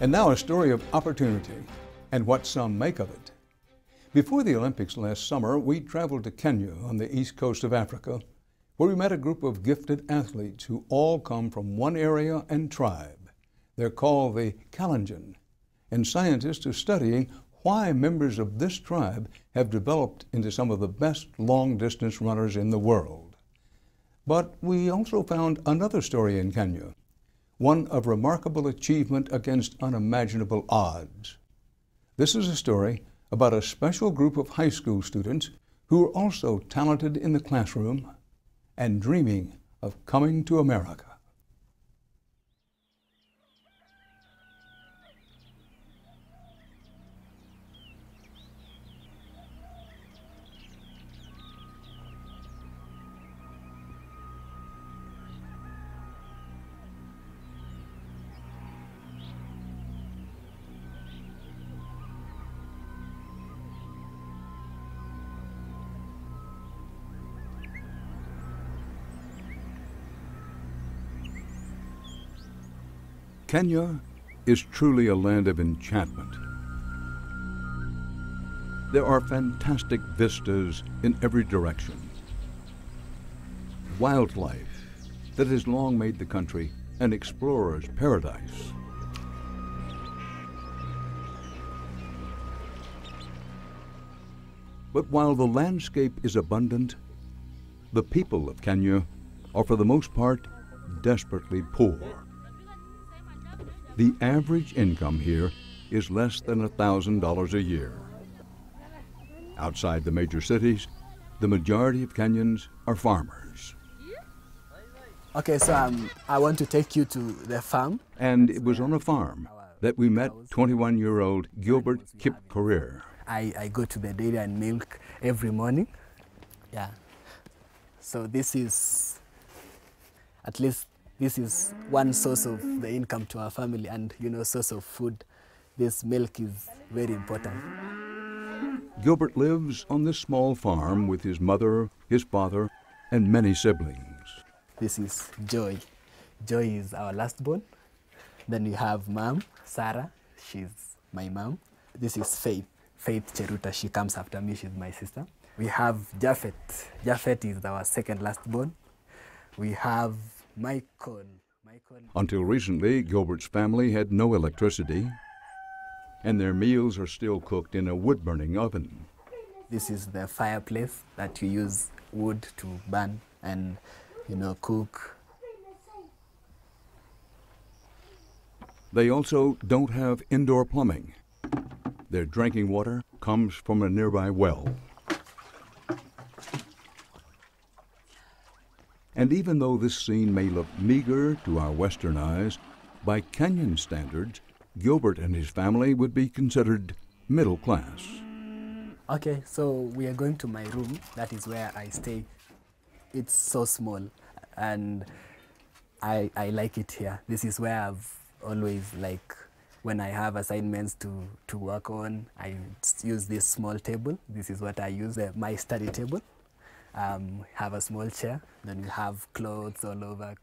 And now a story of opportunity and what some make of it. Before the Olympics last summer, we traveled to Kenya on the east coast of Africa, where we met a group of gifted athletes who all come from one area and tribe. They're called the Kalenjin, and scientists are studying why members of this tribe have developed into some of the best long-distance runners in the world. But we also found another story in Kenya, one of remarkable achievement against unimaginable odds. This is a story about a special group of high school students who are also talented in the classroom and dreaming of coming to America. Kenya is truly a land of enchantment. There are fantastic vistas in every direction. Wildlife that has long made the country an explorer's paradise. But while the landscape is abundant, the people of Kenya are for the most part desperately poor. The average income here is less than $1,000 a year. Outside the major cities, the majority of Kenyans are farmers. Okay, so I want to take you to the farm. And it was on a farm that we met 21-year-old Gilbert Kiplagat. I go to the dairy and milk every morning. Yeah. So this is, at least this is one source of the income to our family, and source of food. This milk is very important. Gilbert lives on this small farm with his mother, his father, and many siblings. This is Joy. Joy is our last born. Then we have Mom, Sarah. She's my mom. This is Faith. Faith Cheruta. She comes after me. She's my sister. We have Japhet. Japhet is our second last born. We have Michael. Until recently, Gilbert's family had no electricity, and their meals are still cooked in a wood-burning oven. This is the fireplace that you use wood to burn and, cook. They also don't have indoor plumbing. Their drinking water comes from a nearby well. And even though this scene may look meager to our Western eyes, by Kenyan standards, Gilbert and his family would be considered middle class. Okay, so we are going to my room. That is where I stay. It's so small, and I like it here. This is where I've always, when I have assignments to work on, I use this small table. This is what I use, my study table. Have a small chair, then we have clothes all over.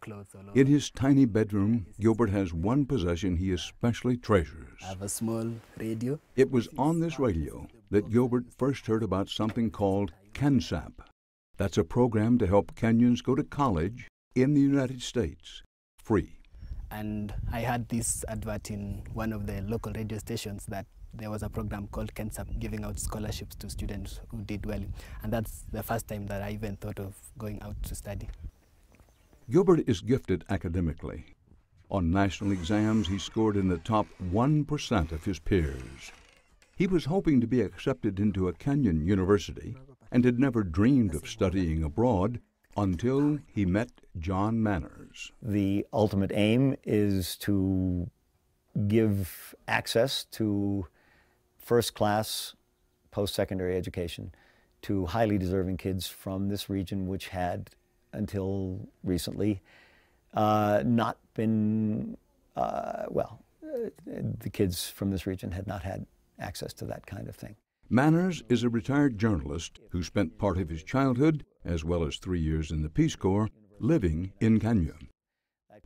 In his tiny bedroom, Gilbert has one possession he especially treasures. I have a small radio. It was on this radio that Gilbert first heard about something called KenSAP. That's a program to help Kenyans go to college in the United States, free. And I had this advert in one of the local radio stations that there was a program called KenSAP giving out scholarships to students who did well. And that's the first time that I even thought of going out to study. Gilbert is gifted academically. On national exams, he scored in the top 1% of his peers. He was hoping to be accepted into a Kenyan university and had never dreamed of studying abroad until he met John Manners. The ultimate aim is to give access to first-class post-secondary education to highly deserving kids from this region, which had, until recently, not been, the kids from this region had not had access to that kind of thing. Manners is a retired journalist who spent part of his childhood, as well as 3 years in the Peace Corps, living in Kenya.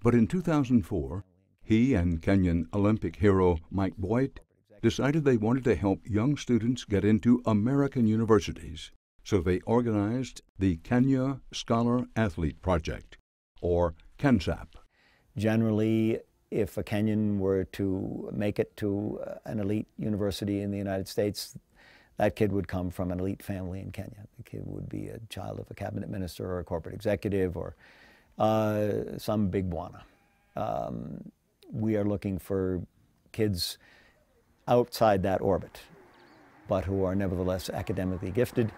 But in 2004, He and Kenyan Olympic hero Mike Boit decided they wanted to help young students get into American universities, so they organized the Kenya Scholar Athlete Project, or KenSAP. Generally, if a Kenyan were to make it to an elite university in the United States, that kid would come from an elite family in Kenya. The kid would be a child of a cabinet minister or a corporate executive or some big bwana. We are looking for kids outside that orbit, but who are nevertheless academically gifted.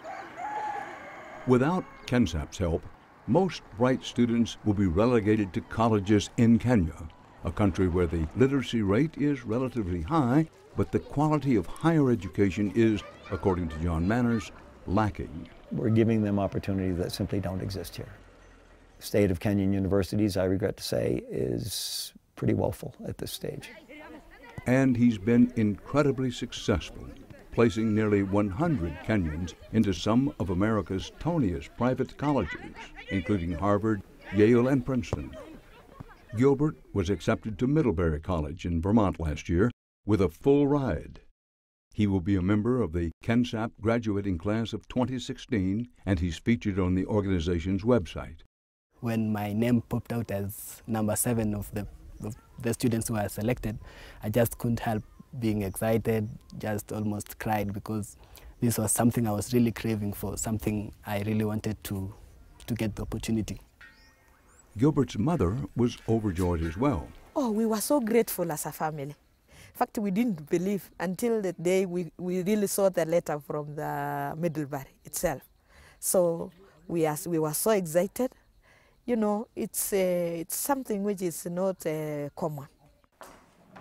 Without KenSAP's help, most bright students will be relegated to colleges in Kenya, a country where the literacy rate is relatively high, but the quality of higher education is, according to John Manners, lacking. We're giving them opportunities that simply don't exist here. The state of Kenyan universities, I regret to say, is pretty woeful at this stage. And he's been incredibly successful, placing nearly 100 Kenyans into some of America's toniest private colleges, including Harvard, Yale, and Princeton. Gilbert was accepted to Middlebury College in Vermont last year with a full ride. He will be a member of the KenSAP graduating class of 2016, and he's featured on the organization's website. When my name popped out as number 7 of the students who are selected, I just couldn't help being excited, just almost cried, because this was something I was really craving for, something I really wanted to get the opportunity. Gilbert's mother was overjoyed as well. Oh, we were so grateful as a family. In fact, we didn't believe until the day we really saw the letter from the Middlebury itself. So we were so excited. You know, it's something which is not common.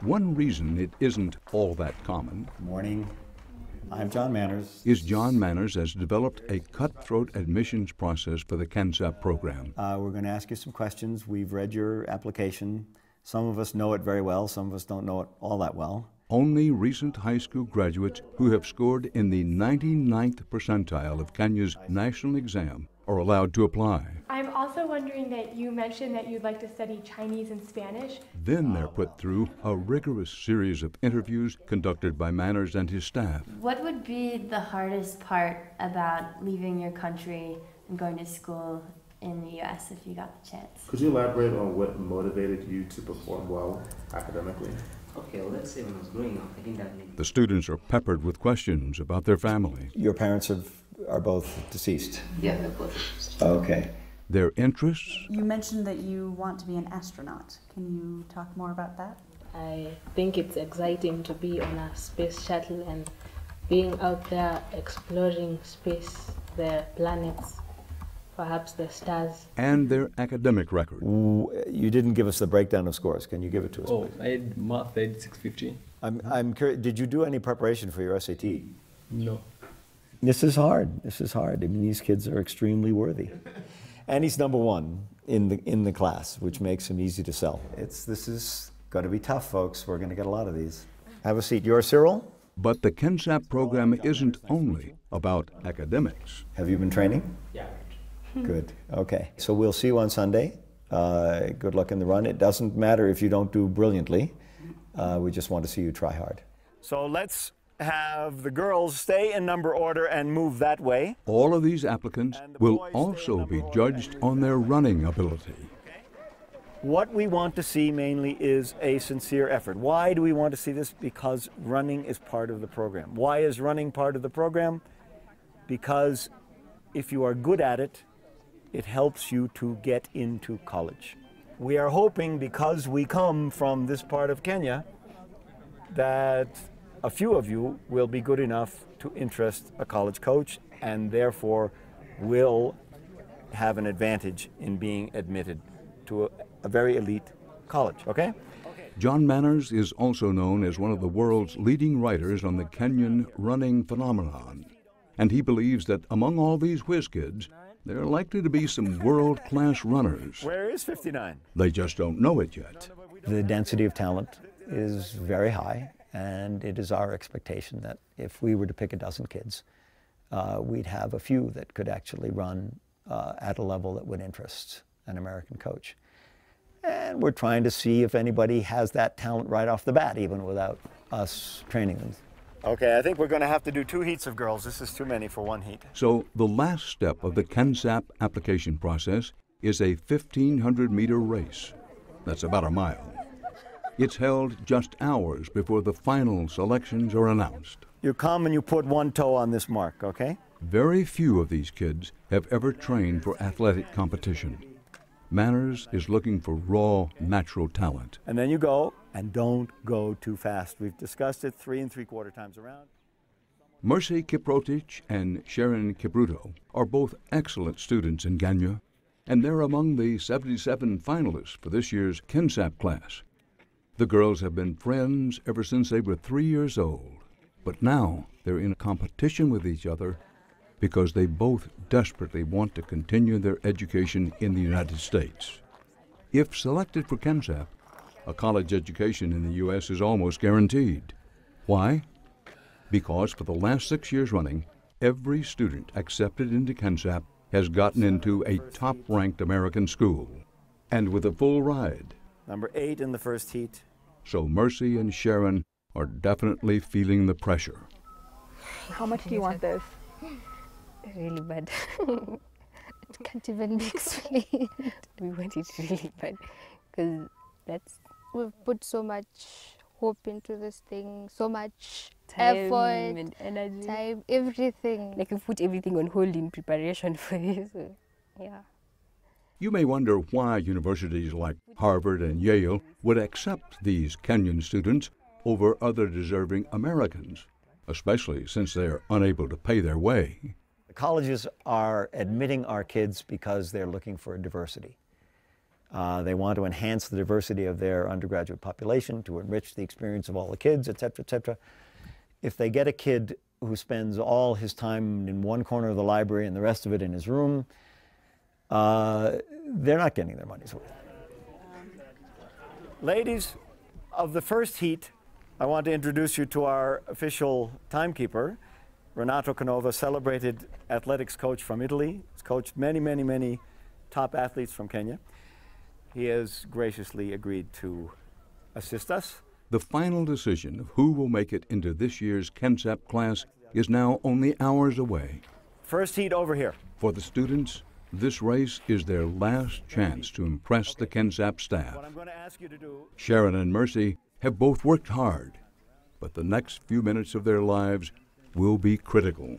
One reason it isn't all that common. Good morning. I'm John Manners. Is John Manners has developed a cutthroat admissions process for the KenSAP program. We're going to ask you some questions. We've read your application. Some of us know it very well, some of us don't know it all that well. Only recent high school graduates who have scored in the 99th percentile of Kenya's national exam are allowed to apply. I'm also wondering that you mentioned that you'd like to study Chinese and Spanish. Then they're put through a rigorous series of interviews conducted by Manners and his staff. What would be the hardest part about leaving your country and going to school in the U.S. if you got the chance? Could you elaborate on what motivated you to perform well academically? Okay, well, let's say when I was growing up, I think that maybe... The students are peppered with questions about their family. Your parents are both deceased? Yeah, they're both deceased. Okay. Their interests? You mentioned that you want to be an astronaut. Can you talk more about that? I think it's exciting to be on a space shuttle and being out there exploring space, the planets, perhaps the stars. And their academic record. You didn't give us the breakdown of scores. Can you give it to us, please? I had math, I had 650. I'm curious, did you do any preparation for your SAT? No. This is hard. This is hard. I mean, these kids are extremely worthy. And he's number 1 in the class, which makes him easy to sell. This is going to be tough, folks. We're going to get a lot of these. Have a seat. You're Cyril? But the KenSAP program isn't only about academics. Have you been training? Yeah. Good. Okay. So we'll see you on Sunday. Good luck in the run. It doesn't matter if you don't do brilliantly. We just want to see you try hard. So let's have the girls stay in number order and move that way. All of these applicants will also be judged on their running ability. What we want to see mainly is a sincere effort. Why do we want to see this? Because running is part of the program. Why is running part of the program? Because if you are good at it, it helps you to get into college. We are hoping, because we come from this part of Kenya, that a few of you will be good enough to interest a college coach and therefore will have an advantage in being admitted to a very elite college, okay? John Manners is also known as one of the world's leading writers on the Kenyan running phenomenon. And he believes that among all these whiz kids, there are likely to be some world-class runners. Where is 59? They just don't know it yet. The density of talent is very high, and it is our expectation that if we were to pick a dozen kids, we'd have a few that could actually run at a level that would interest an American coach. And we're trying to see if anybody has that talent right off the bat, even without us training them. Okay, I think we're going to have to do 2 heats of girls. This is too many for 1 heat. So the last step of the KenSAP application process is a 1,500-meter race. That's about a mile. It's held just hours before the final selections are announced. You come and you put 1 toe on this mark, okay? Very few of these kids have ever trained for athletic competition. Manners is looking for raw, natural talent. And then you go, and don't go too fast. We've discussed it 3 3/4 times around. Mercy Kiprotich and Sharon Kipruto are both excellent students in Kenya, and they're among the 77 finalists for this year's KenSAP class. The girls have been friends ever since they were 3 years old, but now they're in a competition with each other because they both desperately want to continue their education in the United States. If selected for KenSAP, a college education in the U.S. is almost guaranteed. Why? Because for the last 6 years running, every student accepted into KenSAP has gotten into a top-ranked American school, and with a full ride. Number 8 in the first heat. So Mercy and Sharon are definitely feeling the pressure. How much do you want this? Really bad. It can't even be explained. We want it really bad because we've put so much hope into this thing, so much effort and energy, time, everything. Like we've put everything on hold in preparation for this. Yeah. You may wonder why universities like Harvard and Yale would accept these Kenyan students over other deserving Americans, especially since they're unable to pay their way. The colleges are admitting our kids because they're looking for diversity. They want to enhance the diversity of their undergraduate population, to enrich the experience of all the kids, et cetera, et cetera. If they get a kid who spends all his time in one corner of the library and the rest of it in his room, they're not getting their money's worth. Ladies of the first heat, I want to introduce you to our official timekeeper, Renato Canova, celebrated athletics coach from Italy. He's coached many, many, many top athletes from Kenya. He has graciously agreed to assist us. The final decision of who will make it into this year's KenSAP class is now only hours away. First heat over here. For the students, this race is their last chance to impress the KenSAP staff. What I'm going to ask you to do... Sharon and Mercy have both worked hard, but the next few minutes of their lives will be critical.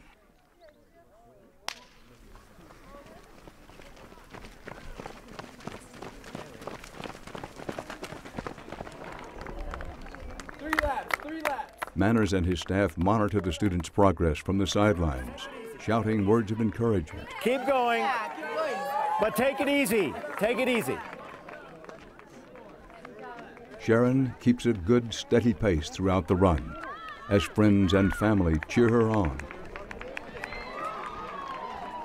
Three laps. Manners and his staff monitor the students' progress from the sidelines, shouting words of encouragement. Keep going, but take it easy. Take it easy. Sharon keeps a good, steady pace throughout the run, as friends and family cheer her on.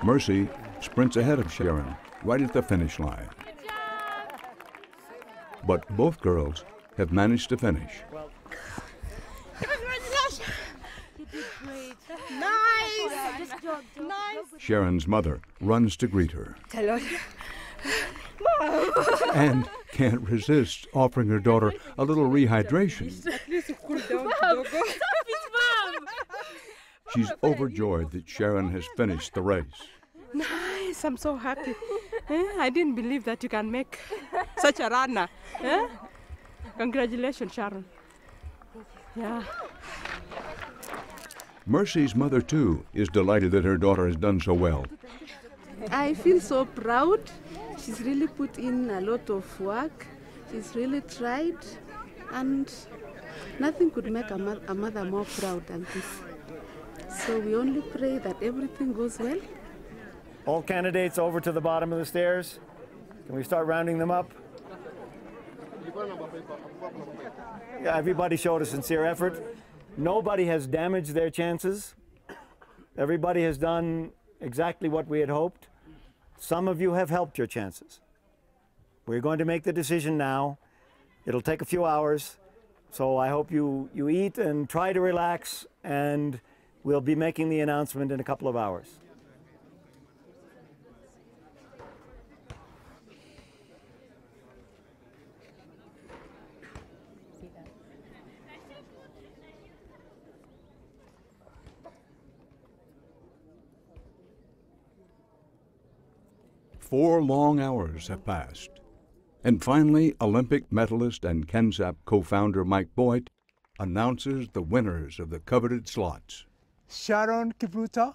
Mercy sprints ahead of Sharon, right at the finish line. But both girls have managed to finish. Nice! Sharon's mother runs to greet her. Hello. And can't resist offering her daughter a little rehydration. She's overjoyed that Sharon has finished the race. Nice, I'm so happy. I didn't believe that you can make such a runner. Congratulations, Sharon. Yeah. Mercy's mother, too, is delighted that her daughter has done so well. I feel so proud. She's really put in a lot of work. She's really tried, and nothing could make a mother more proud than this. So we only pray that everything goes well. All candidates over to the bottom of the stairs. Can we start rounding them up? Yeah, everybody showed a sincere effort. Nobody has damaged their chances. Everybody has done exactly what we had hoped. Some of you have helped your chances. We're going to make the decision now. It'll take a few hours, so I hope you eat and try to relax, and we'll be making the announcement in a couple of hours. 4 long hours have passed. And finally, Olympic medalist and KenSAP co-founder Mike Boit announces the winners of the coveted slots. Sharon Kipruto.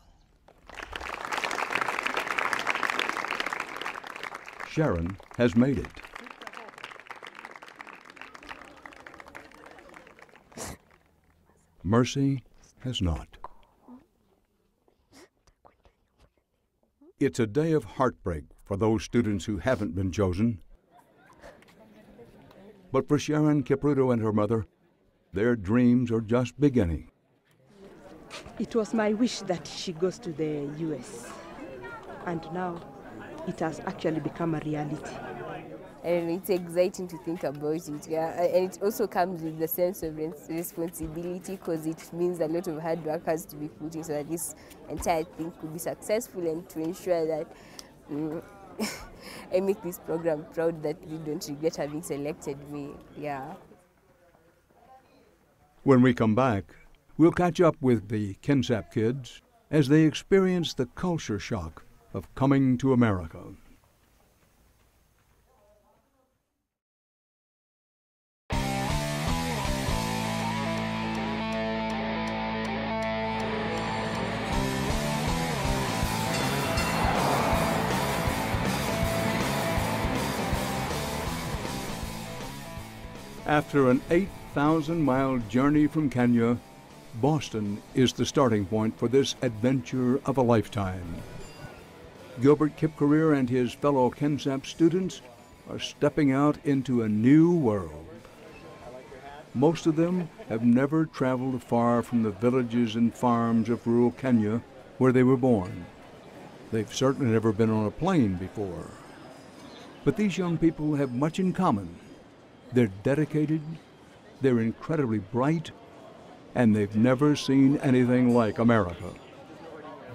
Sharon has made it. Mercy has not. It's a day of heartbreak for those students who haven't been chosen. But for Sharon Kipruto and her mother, their dreams are just beginning. It was my wish that she goes to the US, and now it has actually become a reality. And it's exciting to think about it, yeah. And it also comes with the sense of responsibility, because it means a lot of hard work has to be put in so that this entire thing could be successful, and to ensure that I make this program proud, that we don't regret having selected me, yeah. When we come back, we'll catch up with the KenSAP kids as they experience the culture shock of coming to America. After an 8,000-mile journey from Kenya, Boston is the starting point for this adventure of a lifetime. Gilbert Kipcareer and his fellow KenSAP students are stepping out into a new world. Most of them have never traveled far from the villages and farms of rural Kenya where they were born. They've certainly never been on a plane before. But these young people have much in common. They're dedicated, they're incredibly bright, and they've never seen anything like America.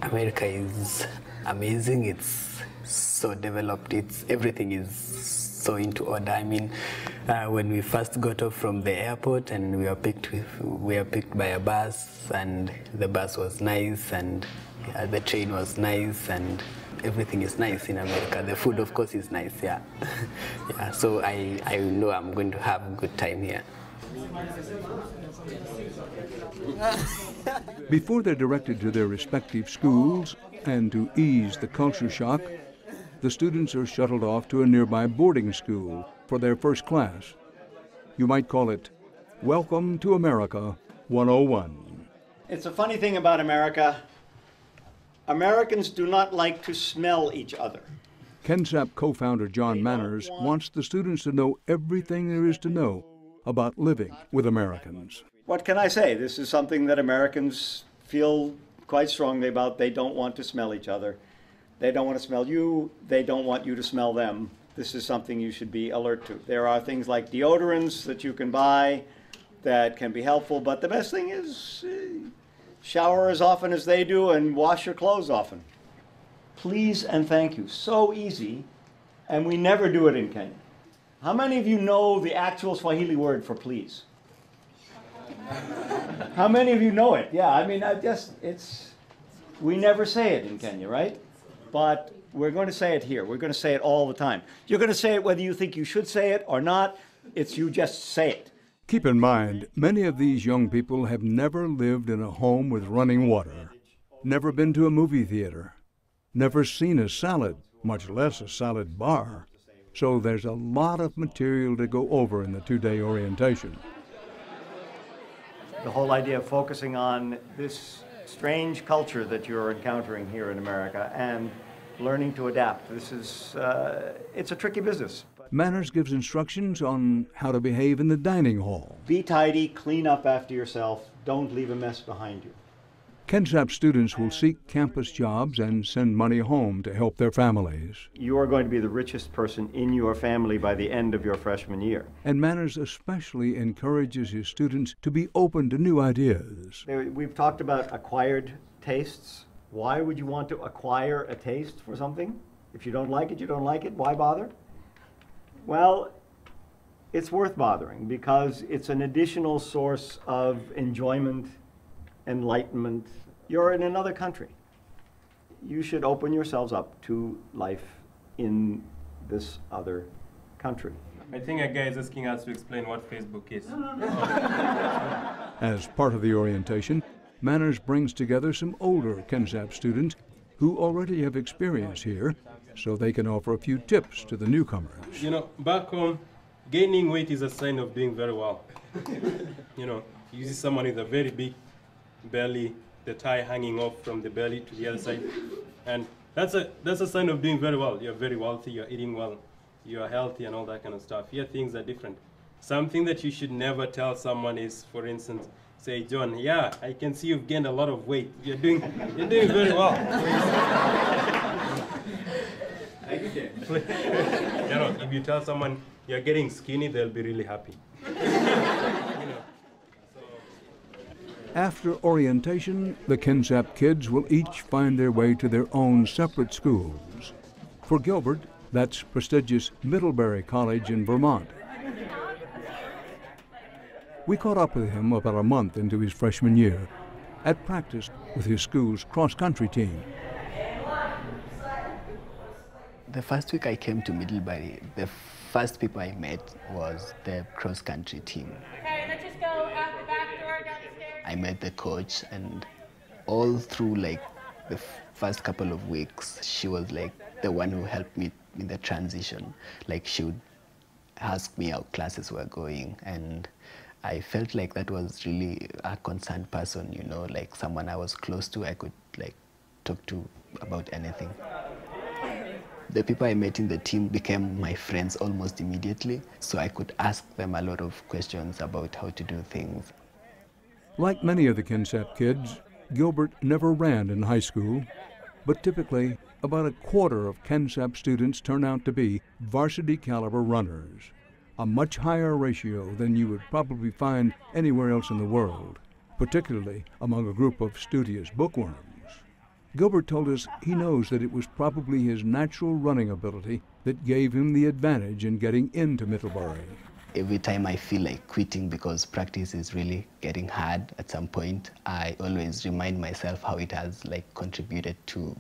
America is amazing. It's so developed. Everything is so into order. I mean, when we first got off from the airport and we were picked by a bus, and the bus was nice, and the train was nice, and everything is nice in America. The food, of course, is nice. Yeah, yeah. So I know I'm going to have a good time here. Before they're directed to their respective schools, and to ease the culture shock, the students are shuttled off to a nearby boarding school for their first class. You might call it Welcome to America 101. It's a funny thing about America. Americans do not like to smell each other. KenSAP co-founder John Manners wants the students to know everything there is to know about living with Americans. What can I say? This is something that Americans feel quite strongly about. They don't want to smell each other. They don't want to smell you. They don't want you to smell them. This is something you should be alert to. There are things like deodorants that you can buy that can be helpful, but the best thing is shower as often as they do and wash your clothes often. Please and thank you. So easy, and we never do it in Kenya. How many of you know the actual Swahili word for please? How many of you know it? Yeah, I mean, we never say it in Kenya, right? But we're going to say it here. We're going to say it all the time. You're going to say it whether you think you should say it or not. It's you just say it. Keep in mind, many of these young people have never lived in a home with running water, never been to a movie theater, never seen a salad, much less a salad bar. So there's a lot of material to go over in the two-day orientation. The whole idea of focusing on this strange culture that you're encountering here in America and learning to adapt. This is, it's a tricky business. Manners gives instructions on how to behave in the dining hall. Be tidy, clean up after yourself, don't leave a mess behind you. KenSAP students will seek campus jobs and send money home to help their families. You are going to be the richest person in your family by the end of your freshman year. And Manners especially encourages his students to be open to new ideas. We've talked about acquired tastes. Why would you want to acquire a taste for something? If you don't like it, you don't like it. Why bother? Well, it's worth bothering because it's an additional source of enjoyment, enlightenment. You're in another country. You should open yourselves up to life in this other country. I think a guy is asking us to explain what Facebook is. As part of the orientation, Manners brings together some older KenSAP students who already have experience here, so they can offer a few tips to the newcomers. You know, back home, gaining weight is a sign of doing very well. You know, you see someone with a very big belly, the thigh hanging off from the belly to the other side, and that's a sign of doing very well. You're very wealthy, you're eating well, you're healthy and all that kind of stuff. Here things are different. Something that you should never tell someone is, for instance, say, John, yeah, I can see you've gained a lot of weight. You're doing very well. You know, if you tell someone you're getting skinny, they'll be really happy. After orientation, the KenSAP kids will each find their way to their own separate schools. For Gilbert, that's prestigious Middlebury College in Vermont. We caught up with him about a month into his freshman year at practice with his school's cross-country team. The first week I came to Middlebury, the first people I met was the cross-country team. Okay, let's just go out the back door, down the stairs. I met the coach, and all through like the first couple of weeks, she was like the one who helped me in the transition. Like she would ask me how classes were going, and I felt like that was really a concerned person, you know, like someone I was close to, I could like talk to about anything. The people I met in the team became my friends almost immediately, so I could ask them a lot of questions about how to do things. Like many of the KenSAP kids, Gilbert never ran in high school, but typically about a quarter of KenSAP students turn out to be varsity caliber runners, a much higher ratio than you would probably find anywhere else in the world, particularly among a group of studious bookworms. Gilbert told us he knows that it was probably his natural running ability that gave him the advantage in getting into Middlebury. Every time I feel like quitting because practice is really getting hard at some point, I always remind myself how it has like contributed to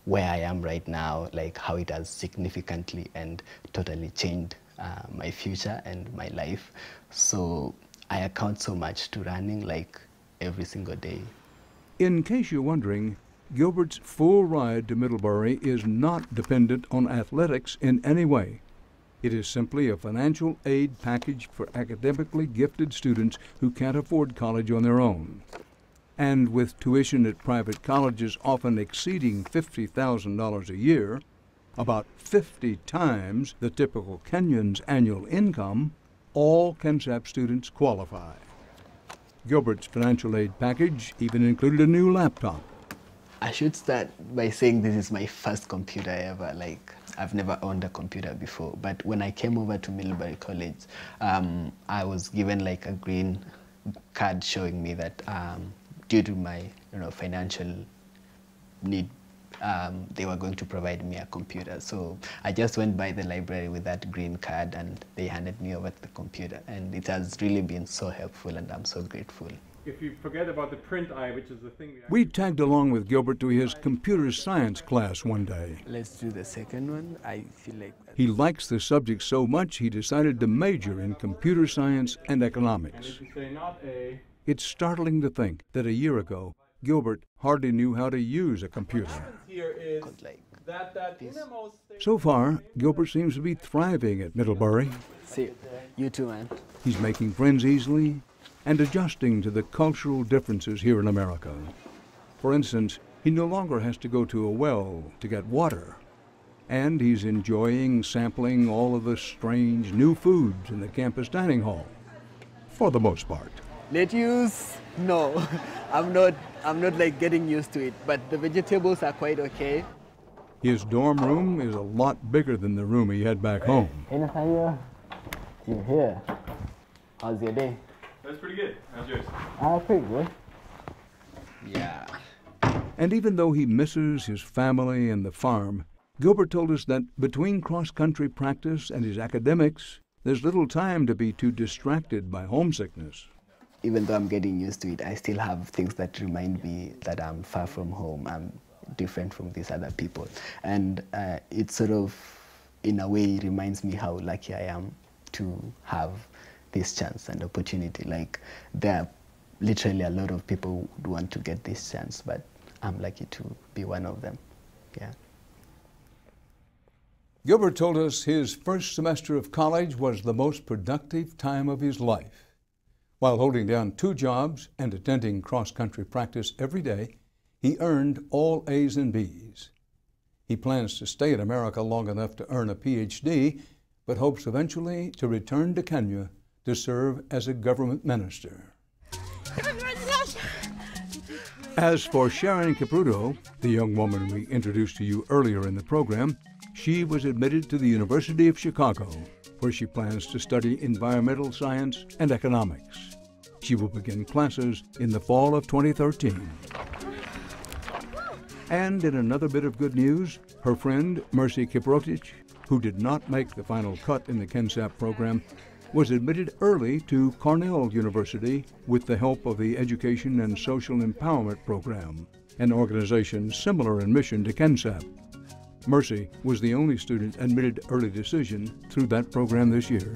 where I am right now, like how it has significantly and totally changed my future and my life. So I account so much to running like every single day. In case you're wondering, Gilbert's full ride to Middlebury is not dependent on athletics in any way. It is simply a financial aid package for academically gifted students who can't afford college on their own. And with tuition at private colleges often exceeding $50,000 a year, about 50 times the typical Kenyan's annual income, all KenSAP students qualify. Gilbert's financial aid package even included a new laptop. I should start by saying this is my first computer ever. Like, I've never owned a computer before, but when I came over to Middlebury College, I was given like a green card showing me that due to my financial need, they were going to provide me a computer. So I just went by the library with that green card and they handed me over the computer, and it has really been so helpful and I'm so grateful. If you forget about the print eye, which is the thing we tagged along with Gilbert to his computer science class one day. Let's do the second one. I feel like he likes the subject so much he decided to major in computer science and economics. And if you say not A, it's startling to think that a year ago, Gilbert hardly knew how to use a computer. Here is that so far, Gilbert seems to be thriving at Middlebury. See, you too, man. He's making friends easily and adjusting to the cultural differences here in America. For instance, he no longer has to go to a well to get water. And he's enjoying sampling all of the strange new foods in the campus dining hall, for the most part. Lettuce? No, I'm not like getting used to it, but the vegetables are quite okay. His dorm room is a lot bigger than the room he had back home. Hey, Natalia. You're here. How's your day? That's pretty good. How's yours? Pretty good. Yeah. And even though he misses his family and the farm, Gilbert told us that between cross-country practice and his academics, there's little time to be too distracted by homesickness. Even though I'm getting used to it, I still have things that remind me that I'm far from home. different from these other people. And it sort of, in a way, reminds me how lucky I am to have this chance and opportunity. Like, there are literally a lot of people who would want to get this chance, but I'm lucky to be one of them. Yeah. Gilbert told us his first semester of college was the most productive time of his life. While holding down 2 jobs and attending cross-country practice every day, he earned all A's and B's. He plans to stay in America long enough to earn a Ph.D., but hopes eventually to return to Kenya to serve as a government minister. As for Sharon Kipruto, the young woman we introduced to you earlier in the program, she was admitted to the University of Chicago, where she plans to study environmental science and economics. She will begin classes in the fall of 2013. And in another bit of good news, her friend Mercy Kiprotich, who did not make the final cut in the KenSAP program, was admitted early to Cornell University with the help of the Education and Social Empowerment Program, an organization similar in mission to KenSAP. Mercy was the only student admitted early decision through that program this year.